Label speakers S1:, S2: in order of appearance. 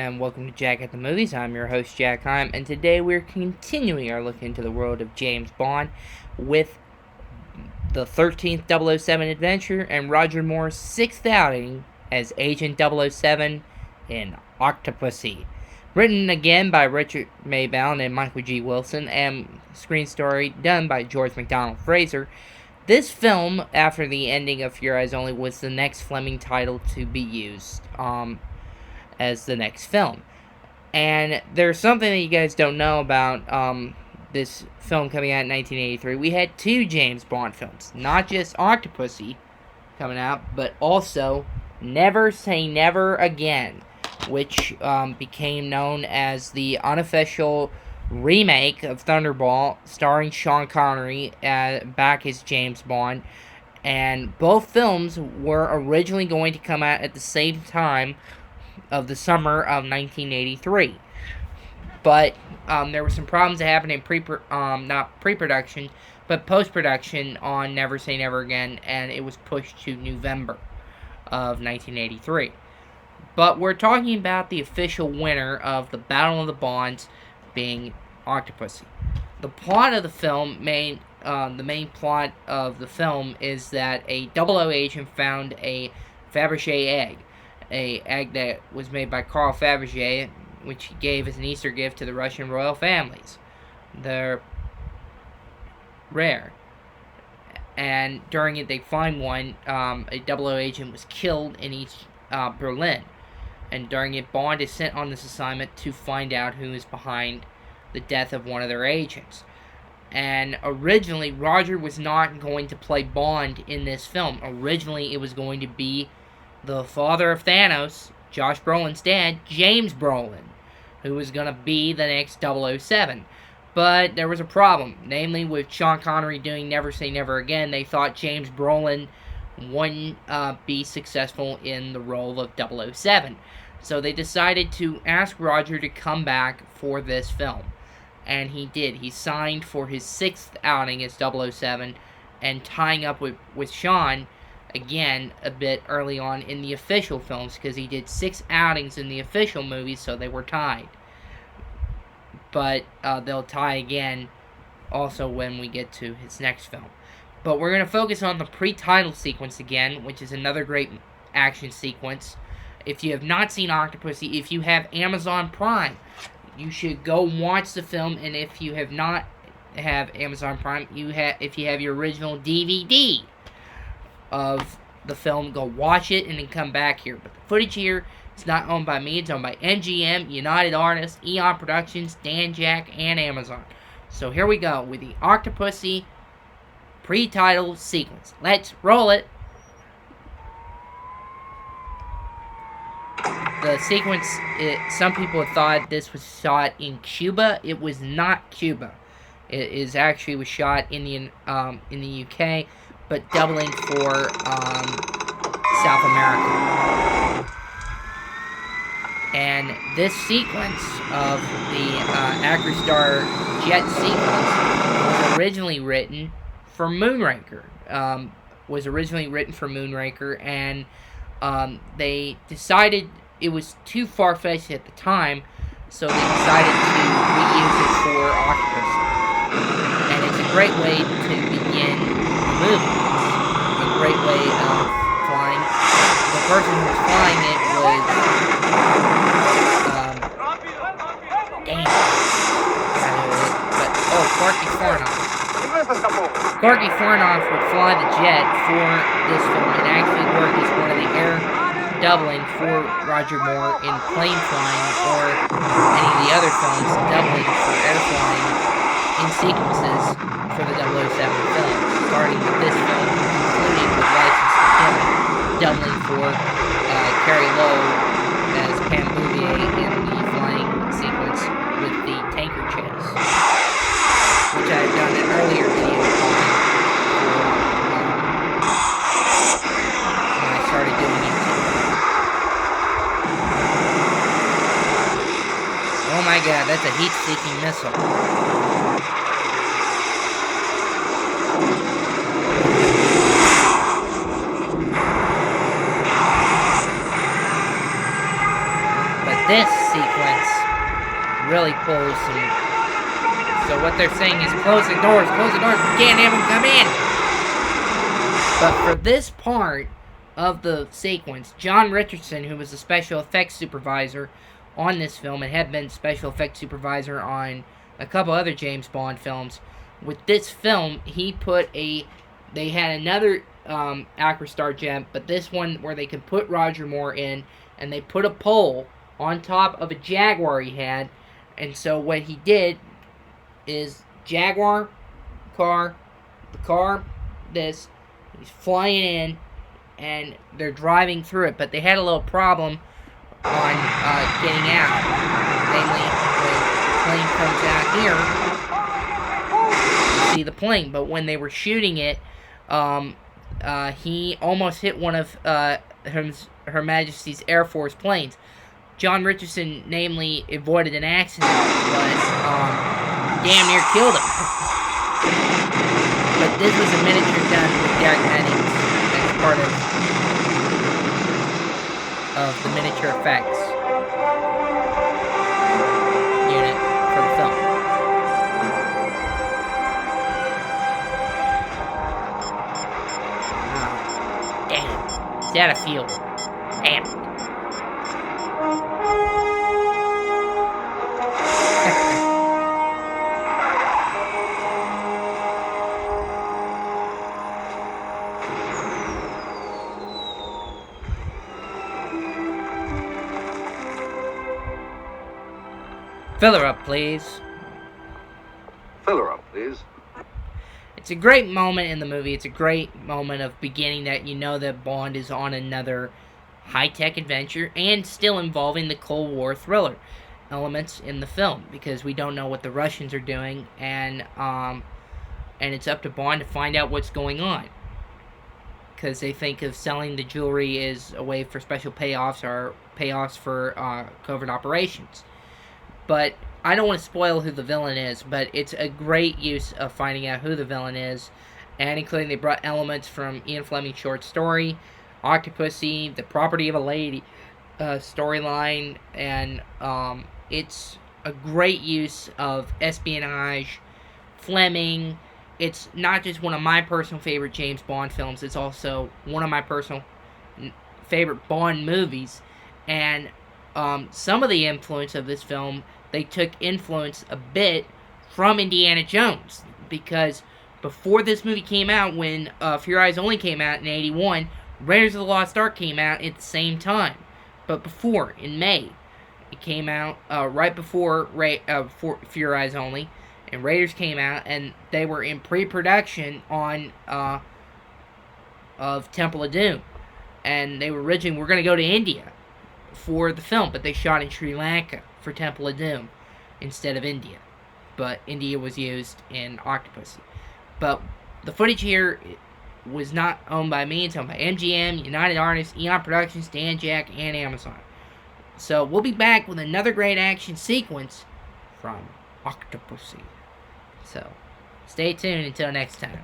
S1: and welcome to Jack at the Movies. I'm your host, Jack Heim, and today we're continuing our look into the world of James Bond with the 13th 007 adventure and Roger Moore's 6th outing as Agent 007 in Octopussy. Written again by Richard Maybaum and Michael G. Wilson, and screen story done by George MacDonald Fraser. This film, after the ending of Your Eyes Only, was the next Fleming title to be used as the next film. And there's something that you guys don't know about this film coming out in 1983. We had two James Bond films, not just Octopussy coming out, but also Never Say Never Again, which became known as the unofficial remake of Thunderball, starring Sean Connery back as James Bond. And both films were originally going to come out at the same time of the summer of 1983. But there were some problems that happened in not pre-production, but post-production on Never Say Never Again, and it was pushed to November of 1983. But we're talking about the official winner of the Battle of the Bonds being Octopussy. The plot of the film, the main plot of the film is that a 00 agent found a Fabergé egg. A egg that was made by Carl Fabergé, which he gave as an Easter gift to the Russian royal families. They're rare. And during it, they find one. A 00 agent was killed in East Berlin. And during it, Bond is sent on this assignment to find out who is behind the death of one of their agents. And originally, Roger was not going to play Bond in this film. Originally, it was going to be the father of Thanos, Josh Brolin's dad, James Brolin, who was going to be the next 007. But there was a problem, namely with Sean Connery doing Never Say Never Again. They thought James Brolin wouldn't be successful in the role of 007. So they decided to ask Roger to come back for this film. And he did. He signed for his 6th outing as 007, and tying up with Sean again a bit early on in the official films, because he did 6 outings in the official movies, so they were tied. But they'll tie again also when we get to his next film. But we're going to focus on the pre-title sequence again, which is another great action sequence. If you have not seen Octopussy, if you have Amazon Prime, you should go watch the film. And if you have not have Amazon Prime, if you have your original DVD of the film, go watch it and then come back here. But the footage here is not owned by me. It's owned by MGM, United Artists, Eon Productions, Dan Jack, and Amazon. So here we go with the Octopussy pre-title sequence. Let's roll it. The sequence, some people thought this was shot in Cuba. It was not Cuba. It is actually was shot in the UK, but doubling for South America. And this sequence of the Acrostar jet sequence was originally written for Moonraker. And they decided it was too far-fetched at the time, so they decided to reuse it for Octopussy. And it's a great way to begin the movie. It's a great way of flying. The person who was flying it was Corky Farnoff. Corky Farnoff would fly the jet for this film, and actually work as one of the air doubling for Roger Moore in plane flying, or any of the other films doubling for air flying in sequences for the 007 films, starting with this film, concluding with License to Kill, doubling for Carrie Lowe as Pam Bouvier in the flying sequence with the tanker chase, which I have done an earlier video on when I started doing YouTube. Oh my god, that's a heat-seeking missile. But this sequence really pulls some. So what they're saying is close the doors, we can't have them come in. But for this part of the sequence, John Richardson, who was the special effects supervisor on this film and had been special effects supervisor on a couple other James Bond films, with this film, they had another Acrostar jet, but this one where they could put Roger Moore in, and they put a pole on top of a Jaguar he had, and so what he did is Jaguar car, he's flying in, and they're driving through it, but they had a little problem on getting out, namely when the plane comes out here, you see the plane, but when they were shooting it, he almost hit one of Her Majesty's Air Force planes. John Richardson, namely, avoided an accident, but damn near killed him. But this was a miniature done with Derek Bennings as part of the miniature effects unit for the film. Damn. Is that a field? Damn. Fill her up, please.
S2: Fill her up, please.
S1: It's a great moment in the movie. It's a great moment of beginning that you know that Bond is on another high-tech adventure and still involving the Cold War thriller elements in the film, because we don't know what the Russians are doing, and it's up to Bond to find out what's going on, because they think of selling the jewelry as a way for special payoffs or payoffs for covert operations. But I don't want to spoil who the villain is, but it's a great use of finding out who the villain is, and including they brought elements from Ian Fleming's short story, Octopussy, The Property of a Lady storyline, and it's a great use of espionage. Fleming, it's not just one of my personal favorite James Bond films, it's also one of my personal favorite Bond movies, and some of the influence of this film, they took influence a bit from Indiana Jones, because before this movie came out, when For Eyes Only came out in 1981, Raiders of the Lost Ark came out at the same time. But before, in May, it came out right before For Eyes Only, and Raiders came out, and they were in pre-production on of Temple of Doom, and they were originally going to go to India for the film, but they shot in Sri Lanka for Temple of Doom instead of India. But India was used in Octopussy. But the footage here was not owned by me, it's owned by MGM, United Artists, Eon Productions, Dan Jack, and Amazon. So we'll be back with another great action sequence from Octopussy. So stay tuned until next time.